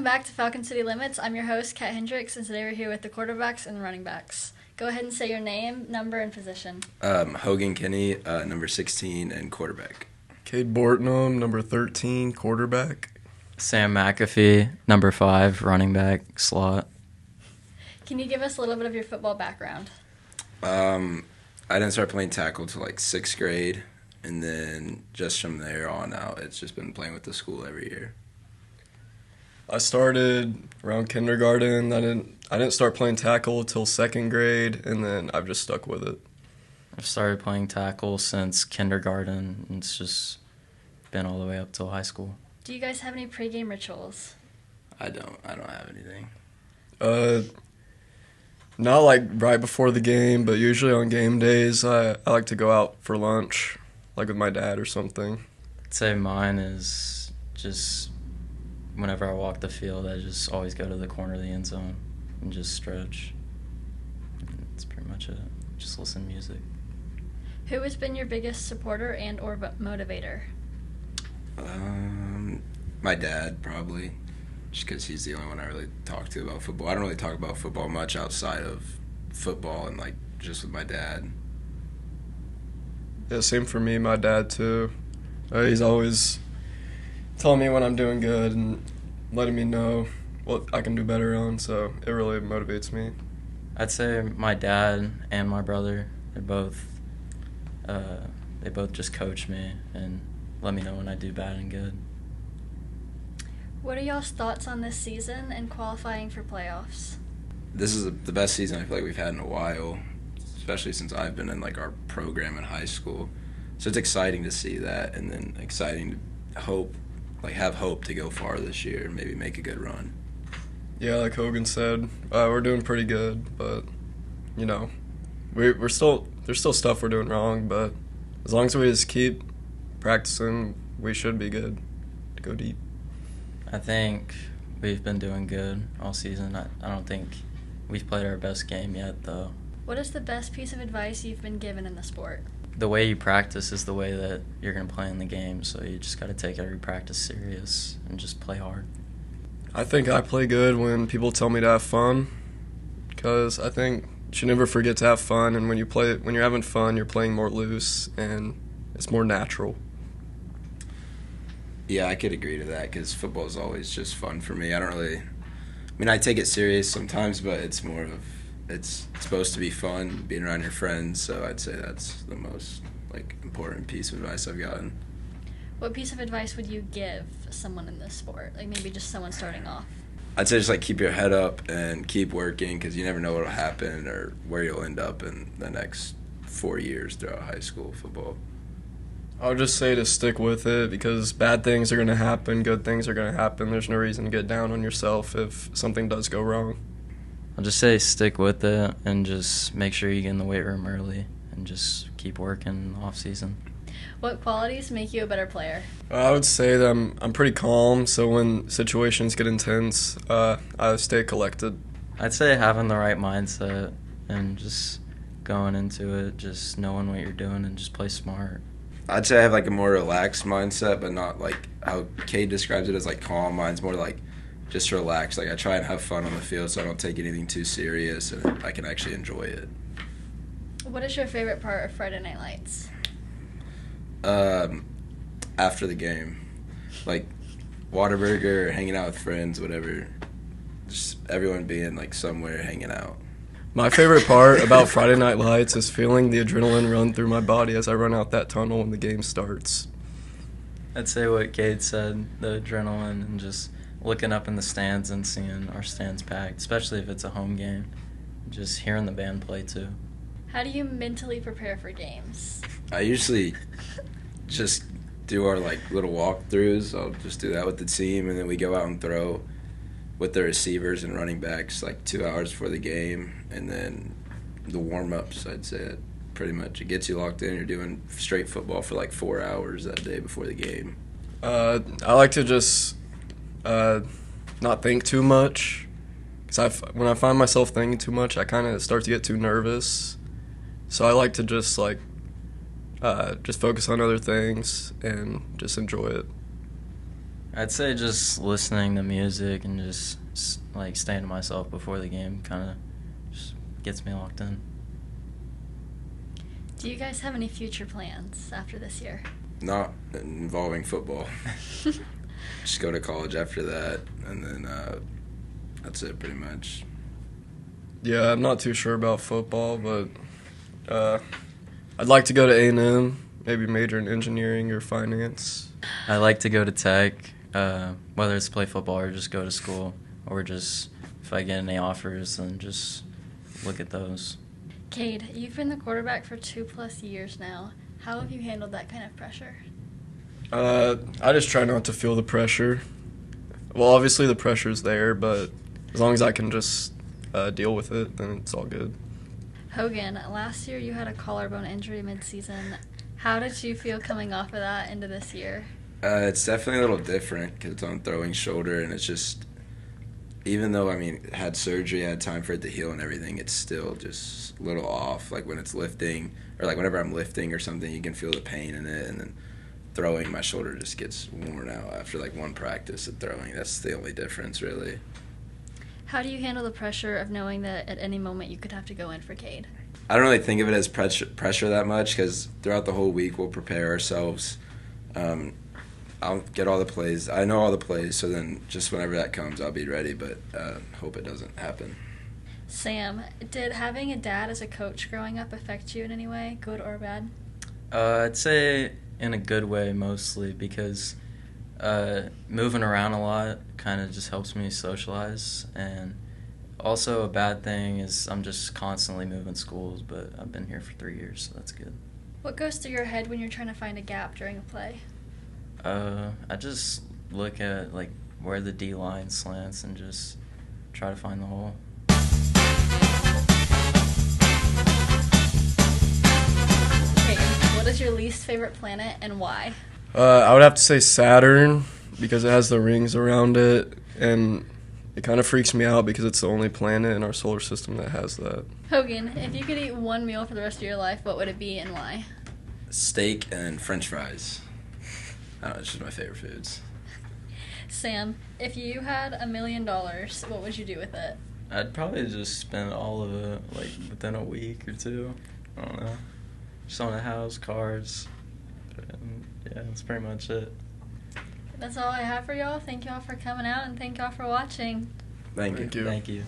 back to Falcon City Limits. I'm your host, Kat Hendricks, and today we're here with the quarterbacks and running backs. Go ahead and say your name, number, and position. Hogan Kinney, number 16, and quarterback. Cade Bortnam, number 13, quarterback. Sam McAfee, number 5, running back, slot. Can you give us a little bit of your football background? I didn't start playing tackle till like 6th grade, and then just from there on out, it's just been playing with the school every year. I started around kindergarten. I didn't start playing tackle till 2nd grade, and then I've just stuck with it. I've started playing tackle since kindergarten, and it's just been all the way up till high school. Do you guys have any pregame rituals? I don't have anything. Not like right before the game, but usually on game days, I like to go out for lunch, like with my dad or something. I'd say mine is just whenever I walk the field, I just always go to the corner of the end zone and just stretch. That's pretty much it. Just listen to music. Who has been your biggest supporter and or motivator? My dad, probably, just because he's the only one I really talk to about football. I don't really talk about football much outside of football and, like, just with my dad. Yeah, same for me, my dad, too. He's always telling me when I'm doing good and letting me know what I can do better on, so it really motivates me. I'd say my dad and my brother, they both just coach me and let me know when I do bad and good. What are y'all's thoughts on this season and qualifying for playoffs? This is the best season I feel like we've had in a while, especially since I've been in, like, our program in high school. So it's exciting to see that, and then exciting to have hope to go far this year and maybe make a good run. Yeah, like Hogan said, we're doing pretty good, but, you know, there's still stuff we're doing wrong, but as long as we just keep practicing, we should be good to go deep. I think we've been doing good all season. I don't think we've played our best game yet, though. What is the best piece of advice you've been given in the sport? The way you practice is the way that you're going to play in the game, so you just got to take every practice serious and just play hard. I think I play good when people tell me to have fun, because I think you should never forget to have fun, and when you're having fun, you're playing more loose, and it's more natural. Yeah, I could agree to that because football is always just fun for me. I take it serious sometimes, but it's supposed to be fun, being around your friends, so I'd say that's the most, important piece of advice I've gotten. What piece of advice would you give someone in this sport, like maybe just someone starting off? I'd say just, keep your head up and keep working because you never know what will happen or where you'll end up in the next 4 years throughout high school football. I would just say to stick with it because bad things are going to happen, good things are going to happen. There's no reason to get down on yourself if something does go wrong. I'll just say stick with it and just make sure you get in the weight room early and just keep working off season. What qualities make you a better player? I would say that I'm pretty calm, so when situations get intense, I stay collected. I'd say having the right mindset and just going into it, just knowing what you're doing and just play smart. I'd say I have, a more relaxed mindset, but not, how Cade describes it as, calm. Mine's more, just relaxed. I try and have fun on the field so I don't take anything too serious and I can actually enjoy it. What is your favorite part of Friday Night Lights? After the game. Whataburger, hanging out with friends, whatever. Just everyone being, somewhere hanging out. My favorite part about Friday Night Lights is feeling the adrenaline run through my body as I run out that tunnel when the game starts. I'd say what Cade said, the adrenaline and just looking up in the stands and seeing our stands packed, especially if it's a home game. Just hearing the band play, too. How do you mentally prepare for games? I usually just do our, little walkthroughs. I'll just do that with the team, and then we go out and throw with the receivers and running backs 2 hours before the game, and then the warm-ups, I'd say it pretty much. It gets you locked in. You're doing straight football for 4 hours that day before the game. I like to just not think too much, because when I find myself thinking too much, I kind of start to get too nervous. So I like to just focus on other things and just enjoy it. I'd say just listening to music and just like staying to myself before the game kind of just gets me locked in. Do you guys have any future plans after this year? Not involving football. Just go to college after that, and then that's it pretty much. Yeah, I'm not too sure about football, but I'd like to go to A&M, maybe major in engineering or finance. I like to go to Tech, whether it's play football or just go to school, or just if I get any offers, then just look at those. Cade, you've been the quarterback for 2+ years now. How have you handled that kind of pressure? I just try not to feel the pressure. Well, obviously the pressure's there, but as long as I can just deal with it, then it's all good. Hogan, last year you had a collarbone injury midseason. How did you feel coming off of that into this year? It's definitely a little different because it's on throwing shoulder, and it's just, even though, had surgery, had time for it to heal and everything, it's still just a little off. Like when it's lifting, or like whenever I'm lifting or something, you can feel the pain in it, and then throwing, my shoulder just gets worn out after like one practice of throwing. That's the only difference, really. How do you handle the pressure of knowing that at any moment you could have to go in for Cade? I don't really think of it as pressure that much because throughout the whole week we'll prepare ourselves. I'll get all the plays. I know all the plays, so then just whenever that comes, I'll be ready, but hope it doesn't happen. Sam, did having a dad as a coach growing up affect you in any way, good or bad? I'd say in a good way mostly because moving around a lot kind of just helps me socialize, and also a bad thing is I'm just constantly moving schools, but I've been here for 3 years, so that's good. What goes through your head when you're trying to find a gap during a play? I just look at like where the D line slants and just try to find the hole. Okay, what is your least favorite planet and why? I would have to say Saturn because it has the rings around it, and it kind of freaks me out because it's the only planet in our solar system that has that. Hogan, if you could eat one meal for the rest of your life, what would it be and why? Steak and French fries. I don't know, it's just my favorite foods. Sam, if you had $1 million, what would you do with it? I'd probably just spend all of it like within a week or two. I don't know. Just on a house, cars. Yeah, that's pretty much it. That's all I have for y'all. Thank y'all for coming out, and thank y'all for watching. Thank you. Thank you.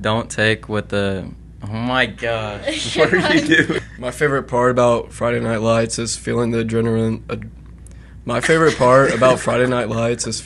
Don't take what the... Oh my gosh. What are you doing? My favorite part about Friday Night Lights is feeling the adrenaline. My favorite part about Friday Night Lights is